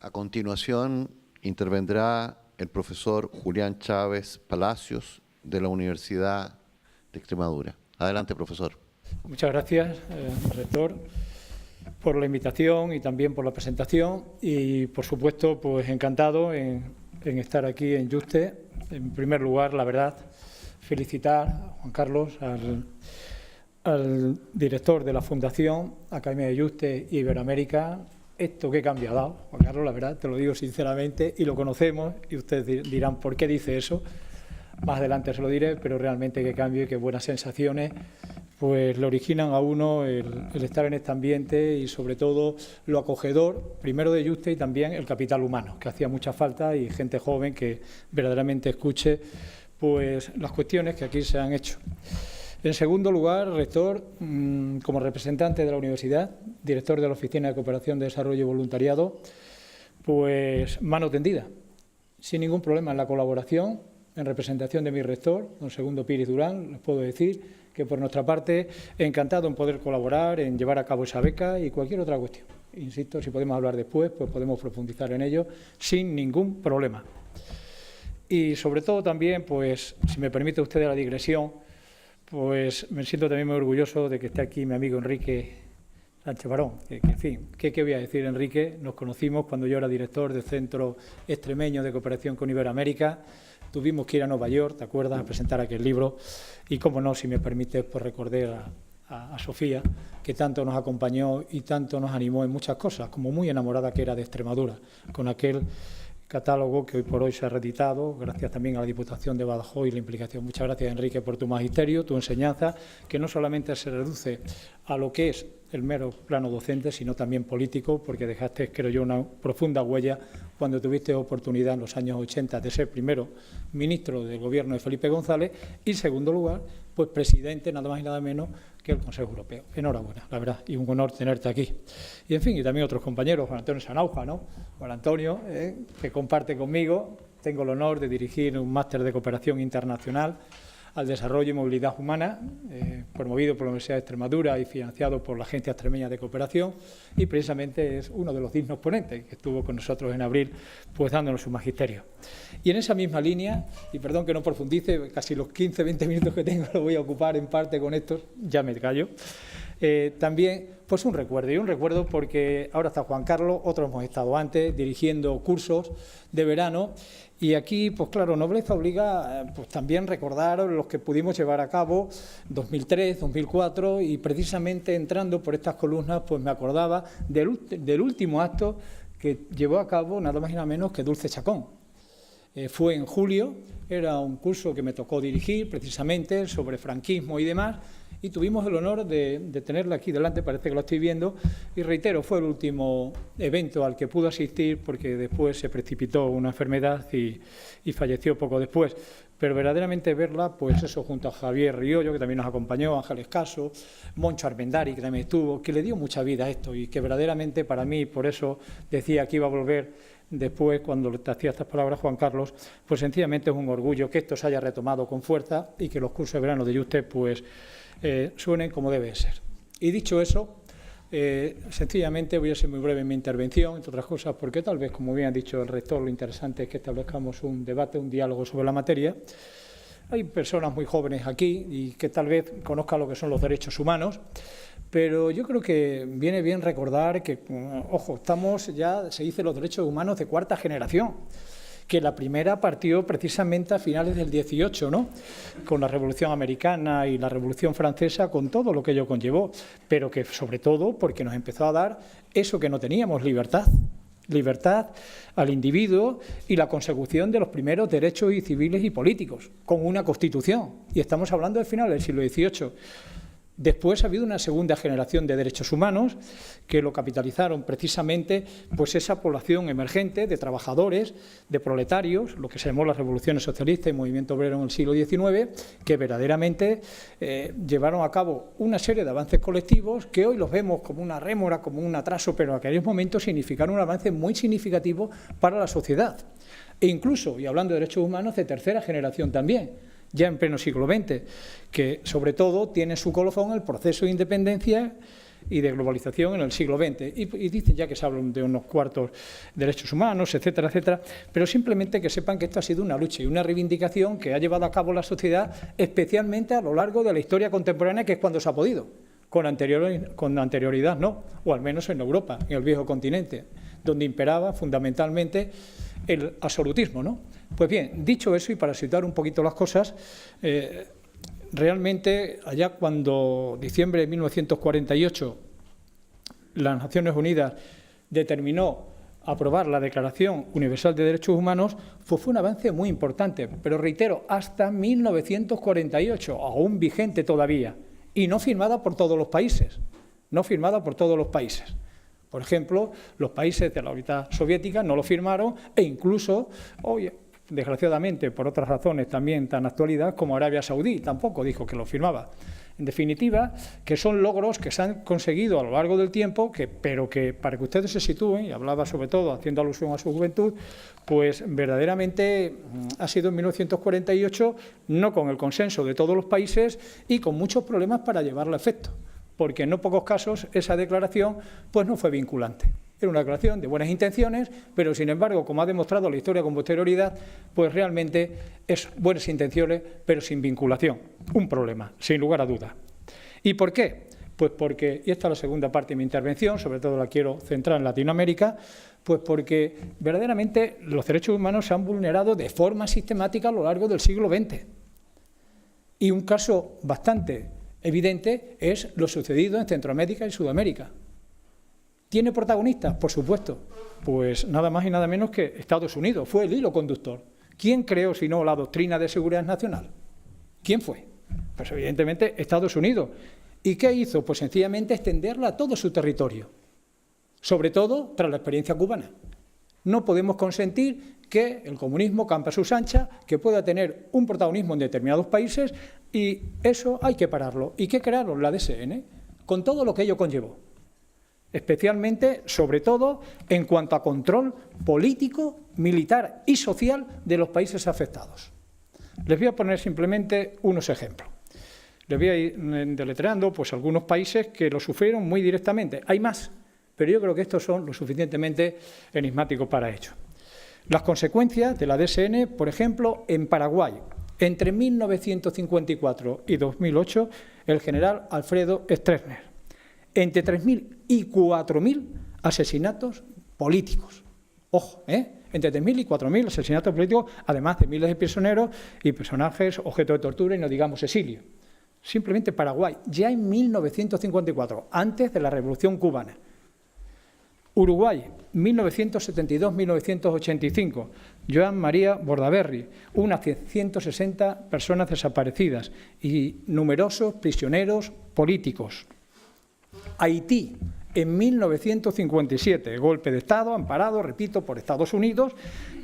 A continuación intervendrá el profesor Julián Chávez Palacios de la Universidad de Extremadura. Adelante, profesor. Muchas gracias, rector, por la invitación y también por la presentación y, por supuesto, pues encantado en estar aquí en Yuste. En primer lugar, la verdad, felicitar a Juan Carlos, al director de la Fundación Academia de Yuste y Iberoamérica. Esto qué cambio ha dado, Juan Carlos, la verdad, te lo digo sinceramente, y lo conocemos, y ustedes dirán por qué dice eso. Más adelante se lo diré, pero realmente qué cambio y qué buenas sensaciones pues le originan a uno el estar en este ambiente y sobre todo lo acogedor, primero de Yuste y también el capital humano, que hacía mucha falta y gente joven que verdaderamente escuche pues las cuestiones que aquí se han hecho. En segundo lugar, rector, como representante de la universidad, director de la Oficina de Cooperación de Desarrollo y Voluntariado, pues mano tendida, sin ningún problema en la colaboración, en representación de mi rector, don Segundo Píriz Durán, les puedo decir que por nuestra parte encantado en poder colaborar, en llevar a cabo esa beca y cualquier otra cuestión. Insisto, si podemos hablar después, pues podemos profundizar en ello sin ningún problema. Y sobre todo también, pues, si me permite usted la digresión, pues me siento también muy orgulloso de que esté aquí mi amigo Enrique Sánchez Barón. En fin, ¿qué voy a decir, Enrique? Nos conocimos cuando yo era director del Centro Extremeño de Cooperación con Iberoamérica. Tuvimos que ir a Nueva York, ¿te acuerdas?, a presentar aquel libro. Y, cómo no, si me permite, pues recordé a Sofía, que tanto nos acompañó y tanto nos animó en muchas cosas, como muy enamorada que era de Extremadura, con aquel catálogo que hoy por hoy se ha reeditado, gracias también a la Diputación de Badajoz y la implicación. Muchas gracias, Enrique, por tu magisterio, tu enseñanza, que no solamente se reduce a lo que es el mero plano docente, sino también político, porque dejaste, creo yo, una profunda huella cuando tuviste oportunidad en los años 80 de ser primero ministro del Gobierno de Felipe González y, en segundo lugar, pues presidente, nada más y nada menos, que el Consejo Europeo. Enhorabuena, la verdad, y un honor tenerte aquí. Y, en fin, y también otros compañeros, Juan Antonio Sanauja, ¿no? Juan Antonio, que comparte conmigo, tengo el honor de dirigir un máster de cooperación internacional al desarrollo y movilidad humana, promovido por la Universidad de Extremadura y financiado por la Agencia Extremeña de Cooperación, y precisamente es uno de los dignos ponentes que estuvo con nosotros en abril, pues dándonos su magisterio. Y en esa misma línea, y perdón que no profundice, casi los 15-20 minutos que tengo los voy a ocupar en parte con esto, ya me callo. También, pues un recuerdo porque ahora está Juan Carlos, otros hemos estado antes dirigiendo cursos de verano y aquí, pues claro, nobleza obliga pues también recordar los que pudimos llevar a cabo 2003, 2004 y precisamente entrando por estas columnas pues me acordaba del último acto que llevó a cabo nada más y nada menos que Dulce Chacón. Fue en julio, era un curso que me tocó dirigir precisamente sobre franquismo y demás, y tuvimos el honor de tenerla aquí delante, parece que lo estoy viendo, y reitero, fue el último evento al que pudo asistir porque después se precipitó una enfermedad y falleció poco después. Pero verdaderamente verla, pues eso, junto a Javier Riollo, que también nos acompañó, Ángeles Caso, Moncho Armendari, que también estuvo, que le dio mucha vida a esto y que verdaderamente para mí, por eso decía que iba a volver después, cuando te hacía estas palabras, Juan Carlos, pues sencillamente es un orgullo que esto se haya retomado con fuerza y que los cursos de verano de Yuste pues suenen como debe ser. Y dicho eso, sencillamente voy a ser muy breve en mi intervención, entre otras cosas, porque tal vez, como bien ha dicho el rector, lo interesante es que establezcamos un debate, un diálogo sobre la materia. Hay personas muy jóvenes aquí y que tal vez conozcan lo que son los derechos humanos, pero yo creo que viene bien recordar que, ojo, estamos ya, se dice, los derechos humanos de cuarta generación, que la primera partió precisamente a finales del 18, ¿no?, con la Revolución Americana y la Revolución Francesa, con todo lo que ello conllevó, pero que sobre todo porque nos empezó a dar eso que no teníamos, libertad al individuo y la consecución de los primeros derechos civiles y políticos, con una Constitución. Y estamos hablando del final del siglo XVIII. Después ha habido una segunda generación de derechos humanos que lo capitalizaron precisamente pues esa población emergente de trabajadores, de proletarios, lo que se llamó las revoluciones socialistas y movimiento obrero en el siglo XIX, que verdaderamente llevaron a cabo una serie de avances colectivos que hoy los vemos como una rémora, como un atraso, pero en aquellos momentos significaron un avance muy significativo para la sociedad. E incluso, y hablando de derechos humanos, de tercera generación también, ya en pleno siglo XX, que sobre todo tiene su colofón el proceso de independencia y de globalización en el siglo XX. Y dicen ya que se hablan de unos cuartos derechos humanos, etcétera, etcétera, pero simplemente que sepan que esto ha sido una lucha y una reivindicación que ha llevado a cabo la sociedad, especialmente a lo largo de la historia contemporánea, que es cuando se ha podido. Con anterioridad no, o al menos en Europa, en el viejo continente, donde imperaba fundamentalmente el absolutismo, ¿no? Pues bien, dicho eso, y para situar un poquito las cosas, realmente allá cuando diciembre de 1948 las Naciones Unidas determinó aprobar la Declaración Universal de Derechos Humanos, pues fue un avance muy importante, pero reitero, hasta 1948, aún vigente todavía, y no firmada por todos los países, no firmada por todos los países. Por ejemplo, los países de la Unión Soviética no lo firmaron e incluso, hoy, desgraciadamente, por otras razones también tan actualidad, como Arabia Saudí, tampoco dijo que lo firmaba. En definitiva, que son logros que se han conseguido a lo largo del tiempo, pero que para que ustedes se sitúen, y hablaba sobre todo haciendo alusión a su juventud, pues verdaderamente ha sido en 1948, no con el consenso de todos los países y con muchos problemas para llevarlo a efecto, porque en no pocos casos esa declaración pues no fue vinculante. Era una declaración de buenas intenciones, pero sin embargo, como ha demostrado la historia con posterioridad, pues realmente es buenas intenciones, pero sin vinculación. Un problema, sin lugar a dudas. ¿Y por qué? Pues porque, y esta es la segunda parte de mi intervención, sobre todo la quiero centrar en Latinoamérica, pues porque verdaderamente los derechos humanos se han vulnerado de forma sistemática a lo largo del siglo XX. Y un caso bastante evidente es lo sucedido en Centroamérica y Sudamérica. ¿Tiene protagonistas? Por supuesto. Pues nada más y nada menos que Estados Unidos. Fue el hilo conductor. ¿Quién creó, si no, la doctrina de seguridad nacional? ¿Quién fue? Pues evidentemente Estados Unidos. ¿Y qué hizo? Pues sencillamente extenderla a todo su territorio. Sobre todo tras la experiencia cubana. No podemos consentir que el comunismo campe a sus anchas, que pueda tener un protagonismo en determinados países, y eso hay que pararlo. ¿Y qué crearon? La DSN, con todo lo que ello conllevó. Especialmente, sobre todo, en cuanto a control político, militar y social de los países afectados. Les voy a poner simplemente unos ejemplos. Les voy a ir deletreando pues, algunos países que lo sufrieron muy directamente. Hay más, pero yo creo que estos son lo suficientemente enigmáticos para ello. Las consecuencias de la DSN, por ejemplo, en Paraguay. Entre 1954 y 2008, el general Alfredo Stroessner. Entre 3.000 y 4.000 asesinatos políticos. Ojo, entre 3.000 y 4.000 asesinatos políticos, además de miles de prisioneros y personajes objeto de tortura y no digamos exilio. Simplemente Paraguay, ya en 1954, antes de la Revolución Cubana. Uruguay, 1972-1985, Joan María Bordaberry, unas 160 personas desaparecidas y numerosos prisioneros políticos. Haití, en 1957, golpe de Estado, amparado, repito, por Estados Unidos,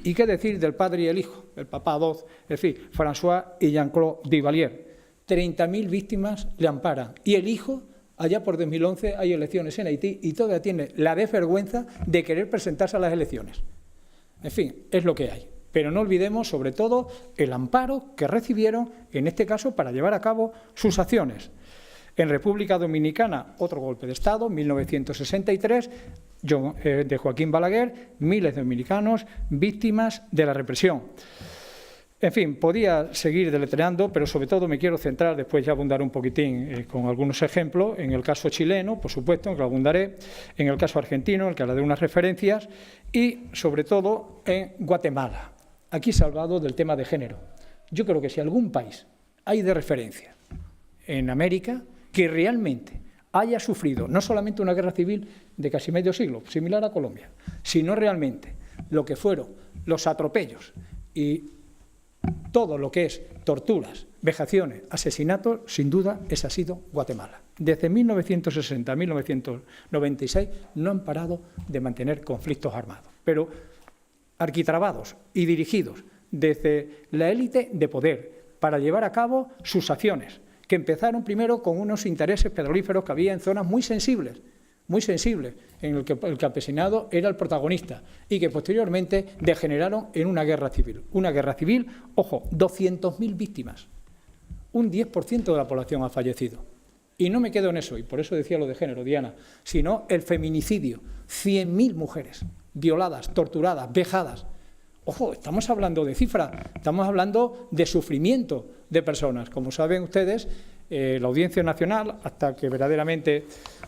y qué decir del padre y el hijo, el papá dos, en fin, François y Jean-Claude Duvalier. 30.000 víctimas le amparan, y el hijo, allá por 2011 hay elecciones en Haití, y todavía tiene la desvergüenza de querer presentarse a las elecciones. En fin, es lo que hay. Pero no olvidemos, sobre todo, el amparo que recibieron, en este caso, para llevar a cabo sus acciones. En República Dominicana, otro golpe de Estado, 1963, de Joaquín Balaguer, miles de dominicanos víctimas de la represión. En fin, podía seguir deletreando, pero sobre todo me quiero centrar, después ya abundaré un poquitín con algunos ejemplos, en el caso chileno, por supuesto, en que lo abundaré, en el caso argentino, en el que haré unas referencias, y sobre todo en Guatemala. Aquí se ha hablado del tema de género. Yo creo que si algún país hay de referencia en América que realmente haya sufrido no solamente una guerra civil de casi medio siglo, similar a Colombia, sino realmente lo que fueron los atropellos y todo lo que es torturas, vejaciones, asesinatos, sin duda, ese ha sido Guatemala. Desde 1960 a 1996 no han parado de mantener conflictos armados, pero arquitrabados y dirigidos desde la élite de poder para llevar a cabo sus acciones, que empezaron primero con unos intereses petrolíferos que había en zonas muy sensibles, en el que el campesinado era el protagonista y que posteriormente degeneraron en una guerra civil. Una guerra civil, ojo, 200.000 víctimas, un 10% de la población ha fallecido. Y no me quedo en eso, y por eso decía lo de género, Diana, sino el feminicidio. 100.000 mujeres violadas, torturadas, vejadas. Ojo, estamos hablando de cifras, estamos hablando de sufrimiento de personas. Como saben ustedes, la Audiencia Nacional, hasta que verdaderamente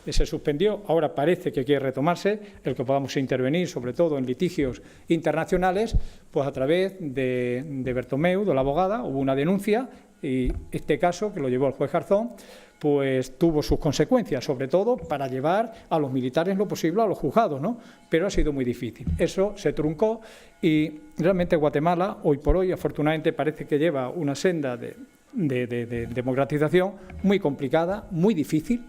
se suspendió, ahora parece que quiere retomarse, el que podamos intervenir, sobre todo en litigios internacionales, pues a través de Bertomeu, de la abogada, hubo una denuncia, y este caso, que lo llevó el juez Garzón, pues tuvo sus consecuencias, sobre todo para llevar a los militares lo posible a los juzgados, ¿no? Pero ha sido muy difícil. Eso se truncó y realmente Guatemala, hoy por hoy, afortunadamente parece que lleva una senda de democratización muy complicada, muy difícil.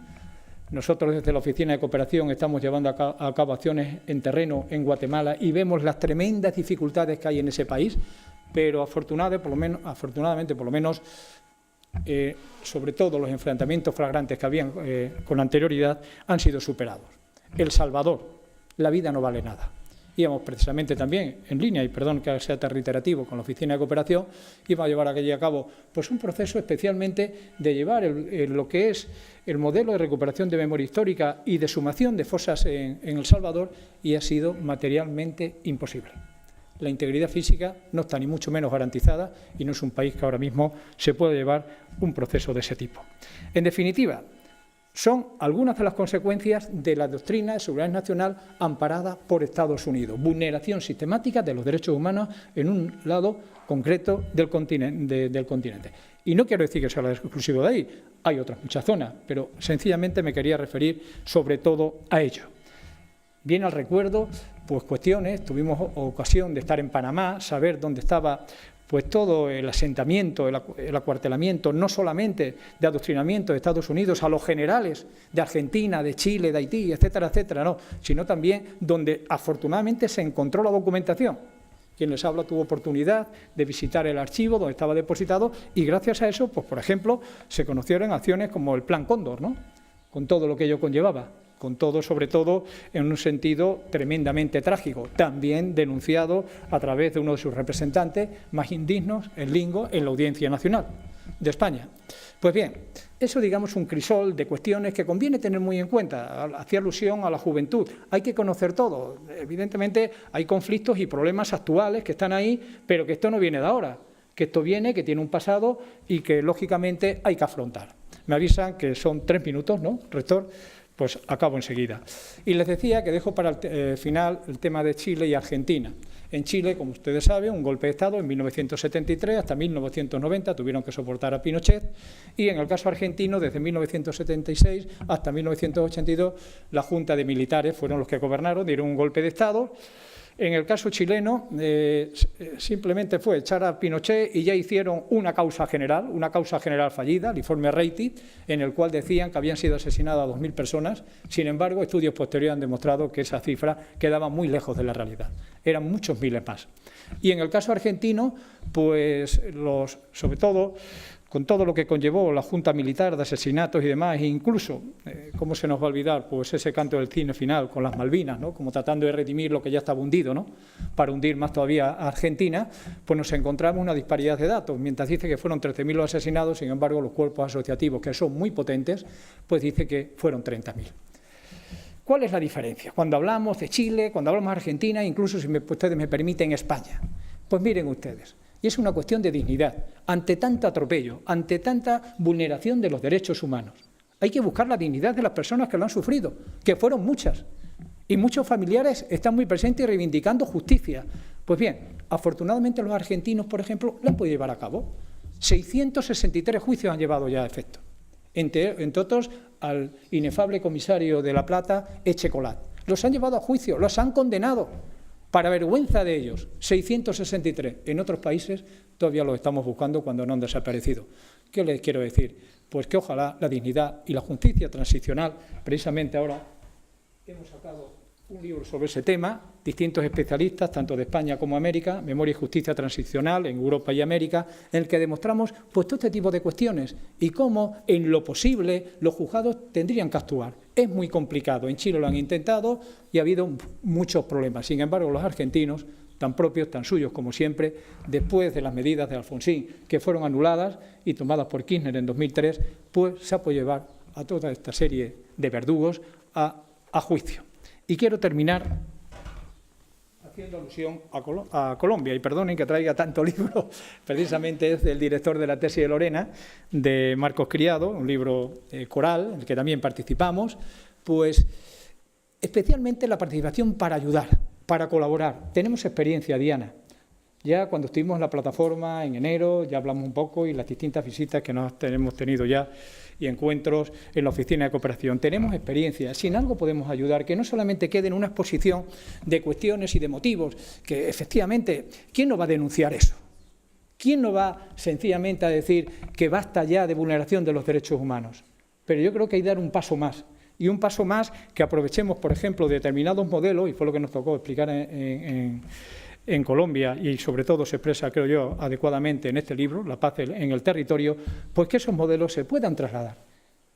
Nosotros desde la Oficina de Cooperación estamos llevando a cabo acciones en terreno en Guatemala y vemos las tremendas dificultades que hay en ese país, pero afortunadamente, por lo menos, sobre todo los enfrentamientos flagrantes que habían con anterioridad han sido superados. El Salvador, la vida no vale nada. Íbamos precisamente también en línea, y perdón que sea tan reiterativo, con la Oficina de Cooperación, iba a llevar aquí a cabo pues un proceso especialmente de llevar lo que es el modelo de recuperación de memoria histórica y de sumación de fosas en El Salvador, y ha sido materialmente imposible. La integridad física no está ni mucho menos garantizada y no es un país que ahora mismo se pueda llevar un proceso de ese tipo. En definitiva, son algunas de las consecuencias de la doctrina de seguridad nacional amparada por Estados Unidos. Vulneración sistemática de los derechos humanos en un lado concreto del continente. Y no quiero decir que sea exclusivo de ahí, hay otras muchas zonas, pero sencillamente me quería referir sobre todo a ello. Viene al recuerdo pues cuestiones, tuvimos ocasión de estar en Panamá, saber dónde estaba pues todo el asentamiento, el acuartelamiento, no solamente de adoctrinamiento de Estados Unidos a los generales de Argentina, de Chile, de Haití, etcétera, etcétera, no, sino también donde afortunadamente se encontró la documentación. Quien les habla tuvo oportunidad de visitar el archivo donde estaba depositado y gracias a eso, pues por ejemplo, se conocieron acciones como el Plan Cóndor, ¿no? Con todo lo que ello conllevaba. Con todo, sobre todo, en un sentido tremendamente trágico, también denunciado a través de uno de sus representantes más indignos, el Lingo, en la Audiencia Nacional de España. Pues bien, eso digamos un crisol de cuestiones que conviene tener muy en cuenta, hacía alusión a la juventud, hay que conocer todo, evidentemente hay conflictos y problemas actuales que están ahí, pero que esto no viene de ahora, que esto viene, que tiene un pasado y que lógicamente hay que afrontar. Me avisan que son 3 minutos, ¿no, rector? Pues acabo enseguida. Y les decía que dejo para el final el tema de Chile y Argentina. En Chile, como ustedes saben, un golpe de Estado en 1973 hasta 1990 tuvieron que soportar a Pinochet, y en el caso argentino, desde 1976 hasta 1982, la Junta de Militares fueron los que gobernaron, dieron un golpe de Estado. En el caso chileno, simplemente fue echar a Pinochet y ya hicieron una causa general fallida, el informe Reiti, en el cual decían que habían sido asesinadas 2.000 personas. Sin embargo, estudios posteriores han demostrado que esa cifra quedaba muy lejos de la realidad. Eran muchos miles más. Y en el caso argentino, pues sobre todo, con todo lo que conllevó la Junta Militar de asesinatos y demás, e incluso, ¿cómo se nos va a olvidar? Pues ese canto del cine final con las Malvinas, ¿no? Como tratando de redimir lo que ya estaba hundido, ¿no? Para hundir más todavía a Argentina, pues nos encontramos una disparidad de datos. Mientras dice que fueron 13.000 los asesinados, sin embargo, los cuerpos asociativos, que son muy potentes, pues dice que fueron 30.000. ¿Cuál es la diferencia? Cuando hablamos de Chile, cuando hablamos de Argentina, incluso, si ustedes me permiten, España. Pues miren ustedes. Y es una cuestión de dignidad. Ante tanto atropello, ante tanta vulneración de los derechos humanos, hay que buscar la dignidad de las personas que lo han sufrido, que fueron muchas. Y muchos familiares están muy presentes y reivindicando justicia. Pues bien, afortunadamente los argentinos, por ejemplo, la han podido llevar a cabo. 663 juicios han llevado ya a efecto. Entre otros, al inefable comisario de La Plata, Echecolat. Los han llevado a juicio, los han condenado. Para vergüenza de ellos, 663. En otros países todavía los estamos buscando cuando no han desaparecido. ¿Qué les quiero decir? Pues que ojalá la dignidad y la justicia transicional, precisamente ahora hemos sacado un libro sobre ese tema, distintos especialistas, tanto de España como América, Memoria y Justicia Transicional en Europa y América, en el que demostramos pues, todo este tipo de cuestiones y cómo, en lo posible, los juzgados tendrían que actuar. Es muy complicado. En Chile lo han intentado y ha habido muchos problemas. Sin embargo, los argentinos, tan propios, tan suyos como siempre, después de las medidas de Alfonsín, que fueron anuladas y tomadas por Kirchner en 2003, pues se ha podido llevar a toda esta serie de verdugos a juicio. Y quiero terminar haciendo alusión a Colombia, y perdonen que traiga tanto libro, precisamente es del director de la tesis de Lorena, de Marcos Criado, un libro coral, en el que también participamos, pues especialmente la participación para ayudar, para colaborar. Tenemos experiencia, Diana. Ya cuando estuvimos en la plataforma en enero, ya hablamos un poco y las distintas visitas que nos hemos tenido ya y encuentros en la oficina de cooperación. Tenemos experiencia, si en algo podemos ayudar, que no solamente quede en una exposición de cuestiones y de motivos, que efectivamente, ¿quién no va a denunciar eso? ¿Quién no va sencillamente a decir que basta ya de vulneración de los derechos humanos? Pero yo creo que hay que dar un paso más. Y un paso más que aprovechemos, por ejemplo, determinados modelos, y fue lo que nos tocó explicar en Colombia, y sobre todo se expresa, creo yo, adecuadamente en este libro, La paz en el territorio, pues que esos modelos se puedan trasladar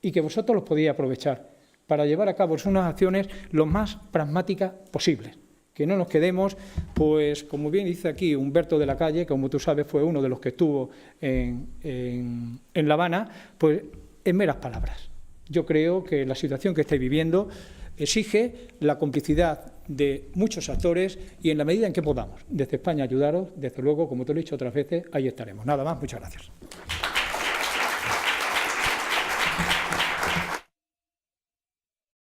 y que vosotros los podéis aprovechar para llevar a cabo unas acciones lo más pragmáticas posibles. Que no nos quedemos, pues, como bien dice aquí Humberto de la Calle, como tú sabes fue uno de los que estuvo en La Habana, pues en meras palabras. Yo creo que la situación que estáis viviendo exige la complicidad de muchos actores y en la medida en que podamos, desde España ayudaros, desde luego, como te lo he dicho otras veces, ahí estaremos. Nada más, muchas gracias.